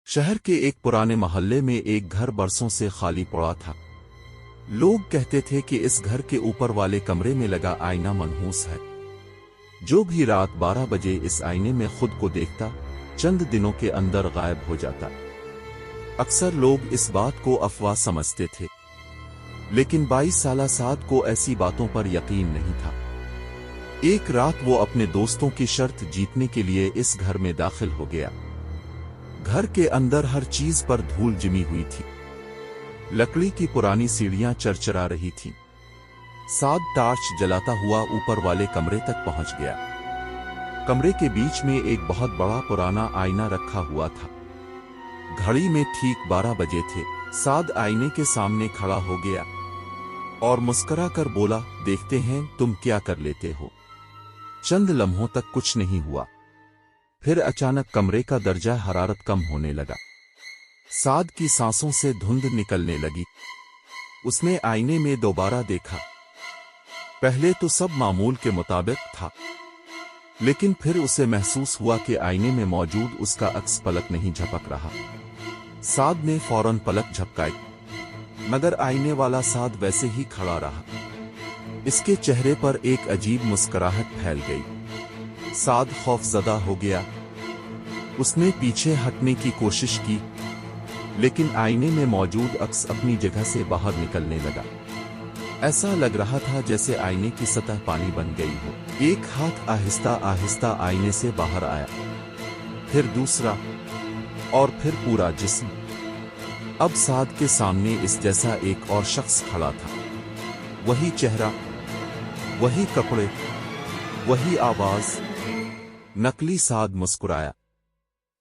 شہر کے ایک پرانے محلے میں ایک گھر برسوں سے خالی پڑا تھا۔ لوگ کہتے تھے کہ اس گھر کے اوپر والے کمرے میں لگا آئینہ منحوس ہے۔ جو بھی رات 12 بجے اس آئینے میں خود کو دیکھتا، چند دنوں کے اندر غائب ہو جاتا۔ اکثر لوگ اس بات کو افواہ سمجھتے تھے، لیکن 22 سالہ سعد کو ایسی باتوں پر یقین نہیں تھا۔ ایک رات وہ اپنے دوستوں کی شرط جیتنے کے لیے اس گھر میں داخل ہو گیا۔ گھر کے اندر ہر چیز پر دھول جمی ہوئی تھی۔ لکڑی کی پرانی سیڑھیاں چرچرا رہی تھیں۔ سعد ٹارچ جلاتا ہوا اوپر والے کمرے تک پہنچ گیا۔ کمرے کے بیچ میں ایک بہت بڑا پرانا آئینہ رکھا ہوا تھا۔ گھڑی میں ٹھیک 12 بجے تھے۔ سعد آئینے کے سامنے کھڑا ہو گیا اور مسکرا کر بولا، دیکھتے ہیں تم کیا کر لیتے ہو۔ چند لمحوں تک کچھ نہیں ہوا، پھر اچانک کمرے کا درجہ حرارت کم ہونے لگا۔ سعد کی سانسوں سے دھند نکلنے لگی۔ اس نے آئینے میں دوبارہ دیکھا۔ پہلے تو سب معمول کے مطابق تھا، لیکن پھر اسے محسوس ہوا کہ آئینے میں موجود اس کا عکس پلک نہیں جھپک رہا۔ سعد نے فوراً پلک جھپکائی، مگر آئینے والا سعد ویسے ہی کھڑا رہا۔ اس کے چہرے پر ایک عجیب مسکراہٹ پھیل گئی۔ سعد خوف زدہ ہو گیا۔ اس نے پیچھے ہٹنے کی کوشش کی، لیکن آئینے میں موجود عکس اپنی جگہ سے باہر نکلنے لگا۔ ایسا لگ رہا تھا جیسے آئینے کی سطح پانی بن گئی ہو۔ ایک ہاتھ آہستہ آہستہ آئینے سے باہر آیا، پھر دوسرا، اور پھر پورا جسم۔ اب سعد کے سامنے اس جیسا ایک اور شخص کھڑا تھا۔ وہی چہرہ، وہی کپڑے، وہی آواز۔ نقلی سعد مسکرایا،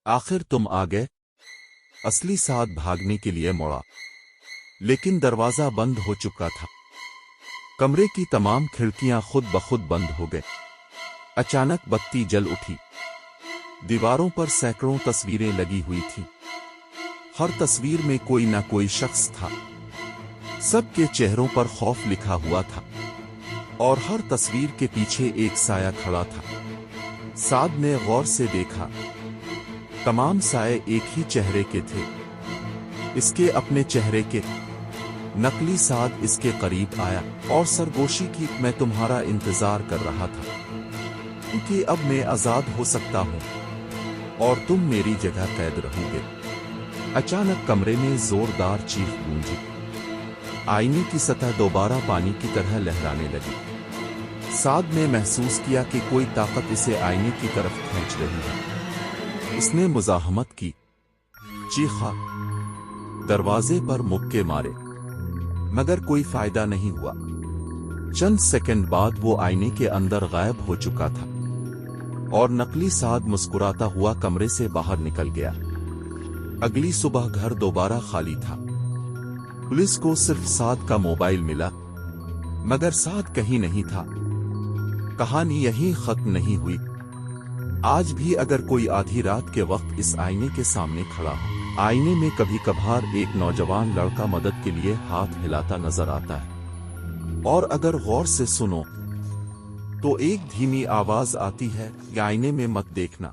آخر تم آ گئے۔ اصلی سعد بھاگنے کے لیے مڑا، لیکن دروازہ بند ہو چکا تھا۔ کمرے کی تمام کھڑکیاں خود بخود بند ہو گئیں۔ اچانک بتی جل اٹھی۔ دیواروں پر سینکڑوں تصویریں لگی ہوئی تھیں۔ ہر تصویر میں کوئی نہ کوئی شخص تھا۔ سب کے چہروں پر خوف لکھا ہوا تھا، اور ہر تصویر کے پیچھے ایک سایہ کھڑا تھا۔ سعد نے غور سے دیکھا، تمام سائے ایک ہی چہرے کے تھے، اس کے اپنے چہرے کے۔ نقلی سعد اس کے قریب آیا اور سرگوشی کی، میں تمہارا انتظار کر رہا تھا، کیونکہ اب میں آزاد ہو سکتا ہوں اور تم میری جگہ قید رہو گے۔ اچانک کمرے میں زوردار چیخ گونجی۔ آئینے کی سطح دوبارہ پانی کی طرح لہرانے لگی۔ سعد نے محسوس کیا کہ کوئی طاقت اسے آئینے کی طرف کھینچ رہی ہے۔ اس نے مزاحمت کی، چیخا، دروازے پر مکے مارے، مگر کوئی فائدہ نہیں ہوا۔ چند سیکنڈ بعد وہ آئینے کے اندر غائب ہو چکا تھا، اور نقلی سعد مسکراتا ہوا کمرے سے باہر نکل گیا۔ اگلی صبح گھر دوبارہ خالی تھا۔ پولیس کو صرف سعد کا موبائل ملا، مگر سعد کہیں نہیں تھا۔ کہانی یہیں ختم نہیں ہوئی۔ آج بھی اگر کوئی آدھی رات کے وقت اس آئینے کے سامنے کھڑا ہو، آئینے میں کبھی کبھار ایک نوجوان لڑکا مدد کے لیے ہاتھ ہلاتا نظر آتا ہے، اور اگر غور سے سنو تو ایک دھیمی آواز آتی ہے، یہ آئینے میں مت دیکھنا۔